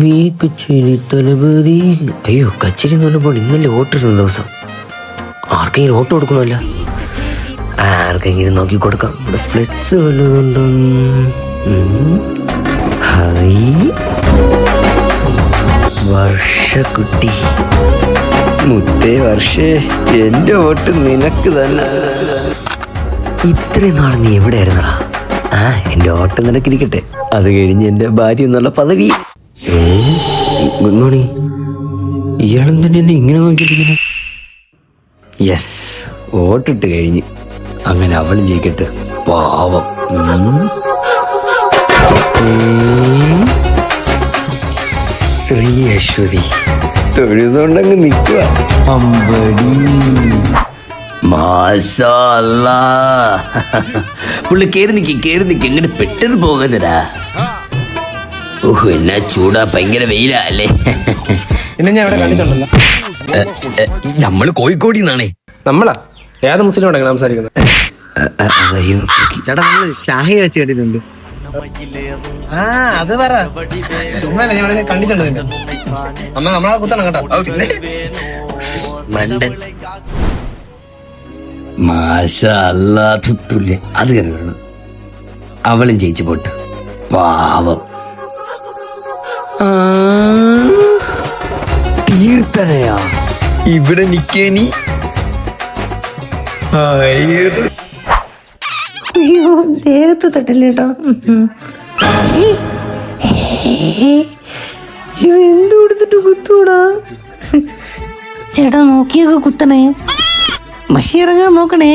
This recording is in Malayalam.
നീ കച്ചേരി തലപതി. അയ്യോ, കച്ചേരി എന്ന് പറഞ്ഞപ്പോൾ ഇന്നലെ വോട്ടിരുന്ന ദിവസം. ആർക്കെങ്കിലും വോട്ട് കൊടുക്കണമല്ല, ആർക്കെങ്കിലും നോക്കി കൊടുക്കാം. ഇവിടെ ഫ്ലെക്സ് വല്ലതുണ്ടോ? ഹായ് വർഷക്കുട്ടി, മുത്തേ വർഷേ, എന്റെ വോട്ട് നിനക്ക് തന്നെ. ഇത്രയും നാൾ നീ എവിടെയായിരുന്നടാ? എന്റെ വോട്ട് നിനക്കിരിക്കട്ടെ, അത് കഴിഞ്ഞ് എന്റെ ഭാര്യ എന്നുള്ള പദവി. Good morning. ഇയാളെന്തിനെ എന്നെ ഇങ്ങനെ നോക്കിയിരിക്കുന്നു? യെസ്, വോട്ടിട്ട് കഴിഞ്ഞ്. അങ്ങനെ അവളും ജയിക്കട്ടെ, പാവം. ശ്രീ അശ്വതി തൊഴുതുകൊണ്ടങ്ങ് നിൽക്കുക. അമ്പടി മാഷാ അല്ലാഹ്. പുള്ളി കേറി നിക്ക് എങ്ങനെ പെട്ടെന്ന് പോകുന്നടാ. ഓഹ്, എന്നാ ചൂടാ, ഭയങ്കര വെയിലാ അല്ലേ? നമ്മള് കോഴിക്കോടിന്നാണേ. നമ്മളാ ഏത് മുസ്ലിം സംസാരിക്കുന്നത്? അയ്യോ ചേട്ടാ, നമ്മള് ഷാഹി വെച്ച് കേട്ടിട്ടുണ്ട്. അത് പറ, കണ്ടിട്ടുണ്ട്. നമ്മളെ കുത്തണം കേട്ടോ. മണ്ടൻ. മാഷാ അല്ലാഹ്, തുട്ടുല്ലേ. അത് കയറി വേണം. അവളും ജയിച്ചു പോട്ട്, പാവം. തീർത്തനയാ ഇവിടെ നിക്കേനി. അയ്യോ, ദേഹത്ത് തട്ടില്ലേട്ടോ. എന്ത് കൊടുത്തിട്ട് കുത്തൂടാ? ചേട്ടാ, നോക്കിയൊക്കെ കുത്തണേ, മഷി ഇറങ്ങാൻ നോക്കണേ.